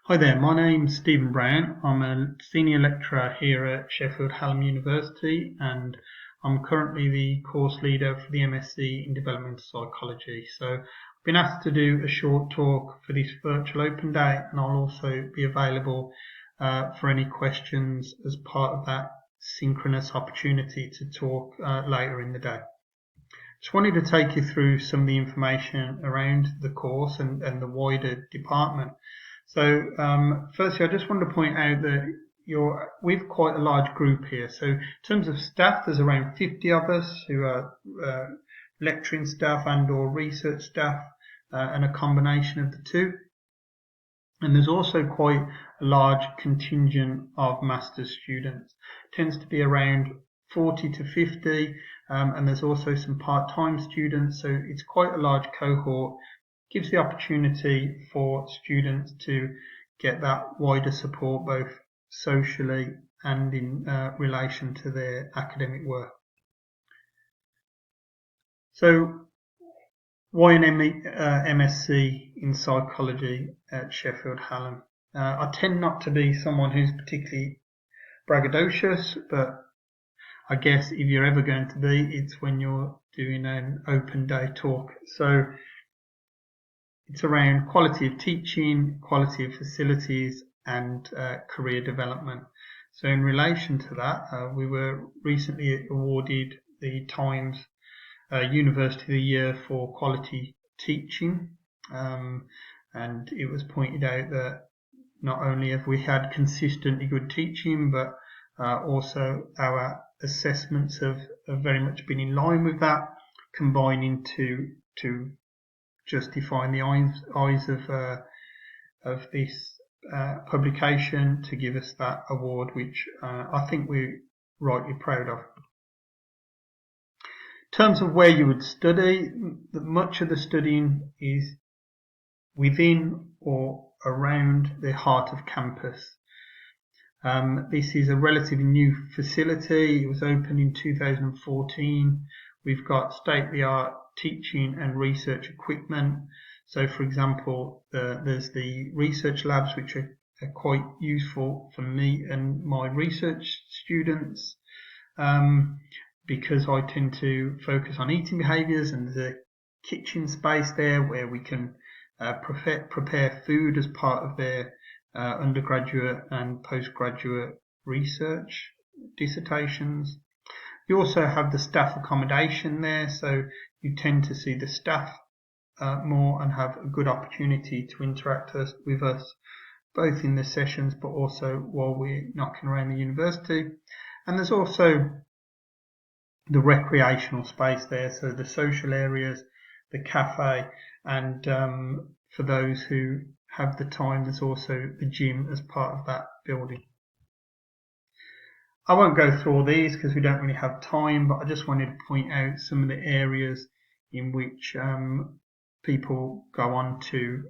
Hi there, my name's Stephen Brown. I'm a senior lecturer here at Sheffield Hallam University and I'm currently the course leader for the MSc in Developmental Psychology. So I've been asked to do a short talk for this virtual open day and I'll also be available for any questions as part of that synchronous opportunity to talk later in the day. Just wanted to take you through some of the information around the course and the wider department. So firstly, I just wanted to point out that we've quite a large group here. So in terms of staff, there's around 50 of us who are lecturing staff and or research staff and a combination of the two. And there's also quite a large contingent of master's students. It tends to be around 40 to 50, and there's also some part-time students, so it's quite a large cohort. Gives the opportunity for students to get that wider support both socially and in relation to their academic work. So why an MSc in psychology at Sheffield Hallam? I tend not to be someone who's particularly braggadocious, but I guess if you're ever going to be, it's when you're doing an open day talk. So it's around quality of teaching, quality of facilities, and career development. So in relation to that, we were recently awarded the Times University of the Year for quality teaching, and it was pointed out that not only have we had consistently good teaching, but also our assessments have very much been in line with that, combining to justifying the eyes of this publication to give us that award, which I think we're rightly proud of. In terms of where you would study, much of the studying is within or around the heart of campus. This is a relatively new facility. It was opened in 2014. We've got state-of-the-art teaching and research equipment. So, for example, there's the research labs, which are quite useful for me and my research students, because I tend to focus on eating behaviours, and there's a kitchen space there where we can prepare food as part of their undergraduate and postgraduate research dissertations. You also have the staff accommodation there, so you tend to see the staff more and have a good opportunity to interact with us, both in the sessions but also while we're knocking around the university. And there's also the recreational space there, so the social areas, the cafe, and for those who have the time, there's also the gym as part of that building. I won't go through all these because we don't really have time, but I just wanted to point out some of the areas in which people go on to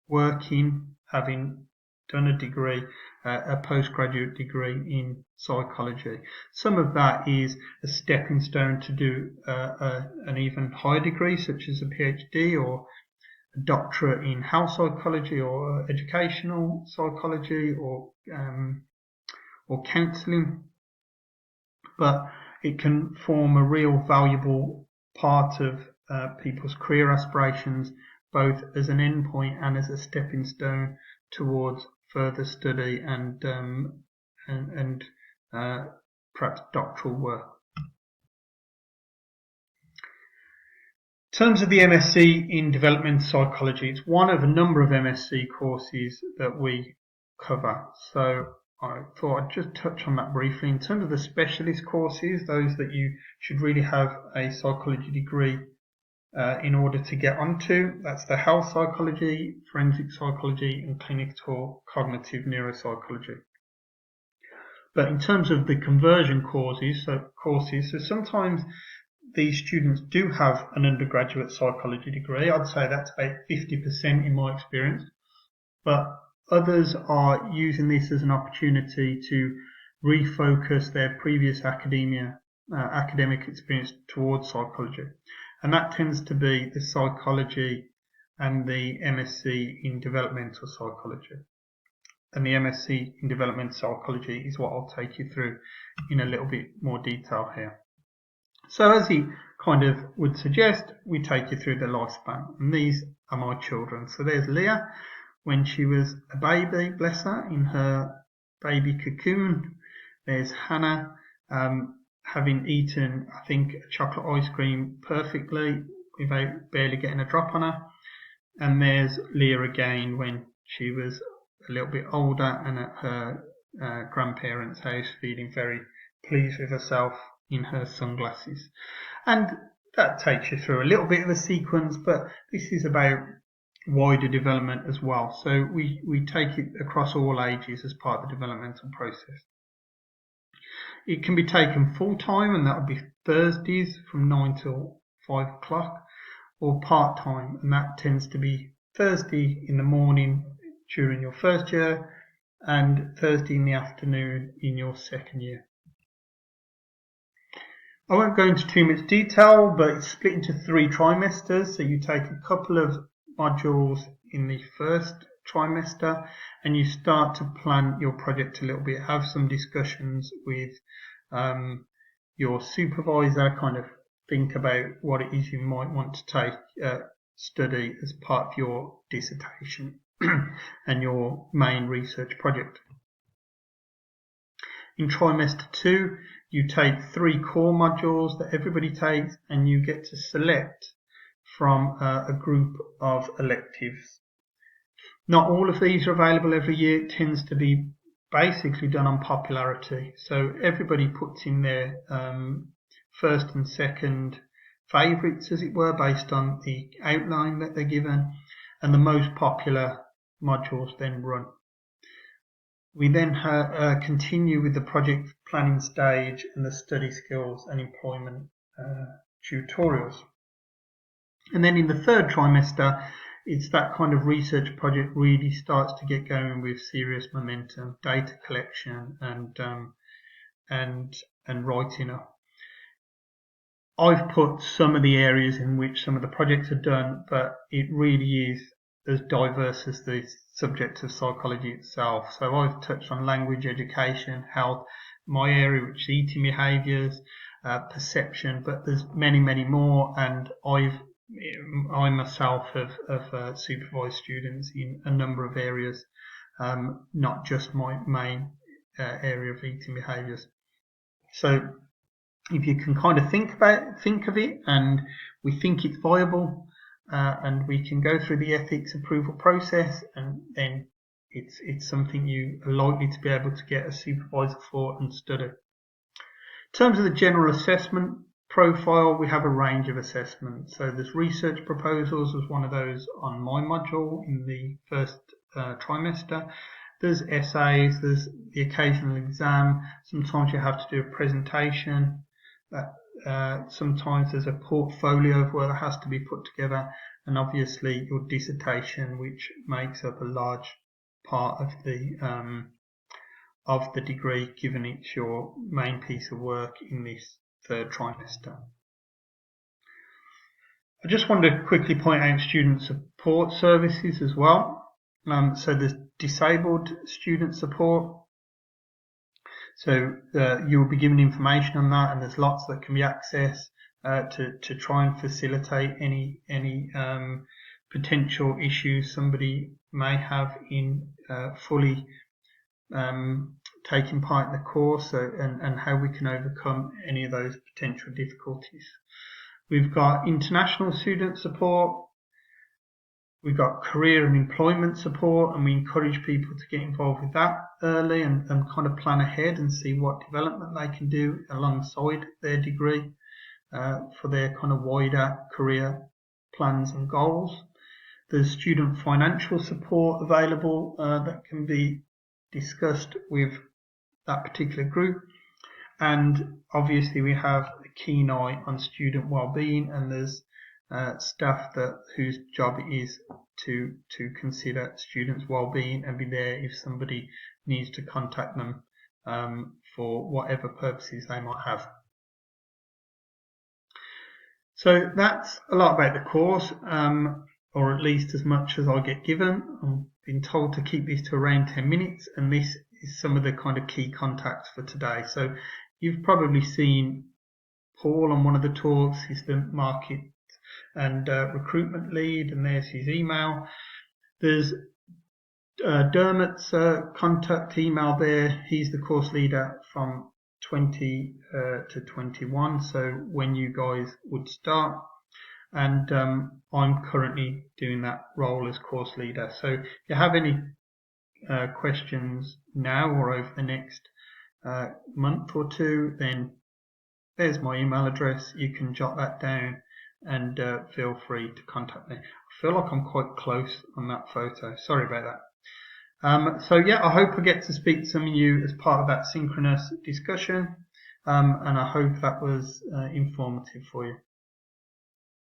work in, having done a degree, a postgraduate degree in psychology. Some of that is a stepping stone to do an even higher degree, such as a PhD or a doctorate in health psychology or educational psychology or counselling. But it can form a real valuable part of people's career aspirations, both as an endpoint and as a stepping stone towards further study and perhaps doctoral work. In terms of the MSc in Developmental Psychology, it's one of a number of MSc courses that we cover. So I thought I'd just touch on that briefly. In terms of the specialist courses, those that you should really have a psychology degree in order to get onto, that's the health psychology, forensic psychology, and clinical cognitive neuropsychology. But in terms of the conversion courses, so sometimes these students do have an undergraduate psychology degree. I'd say that's about 50% in my experience. But others are using this as an opportunity to refocus their previous academic experience towards psychology. And that tends to be the psychology and the MSc in Developmental Psychology. and the MSc in Developmental Psychology is what I'll take you through in a little bit more detail here. So as he kind of would suggest, we take you through the lifespan, and these are my children. So there's Leah when she was a baby, bless her, in her baby cocoon. There's Hannah having eaten, I think, chocolate ice cream perfectly without barely getting a drop on her. And there's Leah again when she was a little bit older and at her grandparents' house, feeling very pleased with herself in her sunglasses. And that takes you through a little bit of the sequence, but this is about wider development as well. So we take it across all ages as part of the developmental process. It can be taken full time, and that would be Thursdays from 9 till 5 o'clock, or part time, and that tends to be Thursday in the morning during your first year and Thursday in the afternoon in your second year. I won't go into too much detail, but it's split into 3 trimesters. So you take a couple of modules in the first trimester and you start to plan your project a little bit, have some discussions with your supervisor, kind of think about what it is you might want to take study as part of your dissertation and your main research project. In trimester 2, you take 3 core modules that everybody takes, and you get to select from a group of electives. Not all of these are available every year. It tends to be basically done on popularity. So everybody puts in their first and second favourites, as it were, based on the outline that they're given, and the most popular modules then run. We then continue with the project planning stage and the study skills and employment tutorials. And then in the third trimester, it's that kind of research project really starts to get going with serious momentum, data collection and writing up. I've put some of the areas in which some of the projects are done, but it really is as diverse as the subject of psychology itself. So I've touched on language, education, health, my area, which is eating behaviours, perception, but there's many, many more, and I myself have supervised students in a number of areas, not just my main area of eating behaviours. So if you can kind of think of it, and we think it's viable, and we can go through the ethics approval process, and then it's something you are likely to be able to get a supervisor for and study. In terms of the general assessment profile, we have a range of assessments. So there's research proposals as one of those on my module in the first trimester. There's essays, there's the occasional exam. Sometimes you have to do a presentation. Sometimes there's a portfolio of work that has to be put together, and obviously your dissertation, which makes up a large part of the degree, given it's your main piece of work in this third trimester. I just want to quickly point out student support services as well. So there's disabled student support. So you will be given information on that, and there's lots that can be accessed to try and facilitate any potential issues somebody may have in fully taking part in the course, and how we can overcome any of those potential difficulties. We've got international student support. We've got career and employment support, and we encourage people to get involved with that early and kind of plan ahead and see what development they can do alongside their degree for their kind of wider career plans and goals. There's student financial support available that can be discussed with that particular group. And obviously we have a keen eye on student well-being, and there's staff whose job it is to consider students' well-being and be there if somebody needs to contact them for whatever purposes they might have. So that's a lot about the course. or at least as much as I get given. I've been told to keep this to around 10 minutes, and this is some of the kind of key contacts for today. So you've probably seen Paul on one of the talks. He's the market and recruitment lead, and there's his email. There's Dermot's contact email there. He's the course leader from 20 to 21, so when you guys would start. And I'm currently doing that role as course leader. So if you have any questions now or over the next month or two, then there's my email address. You can jot that down and feel free to contact me. I feel like I'm quite close on that photo. Sorry about that. So yeah, I hope I get to speak to some of you as part of that synchronous discussion, and I hope that was informative for you.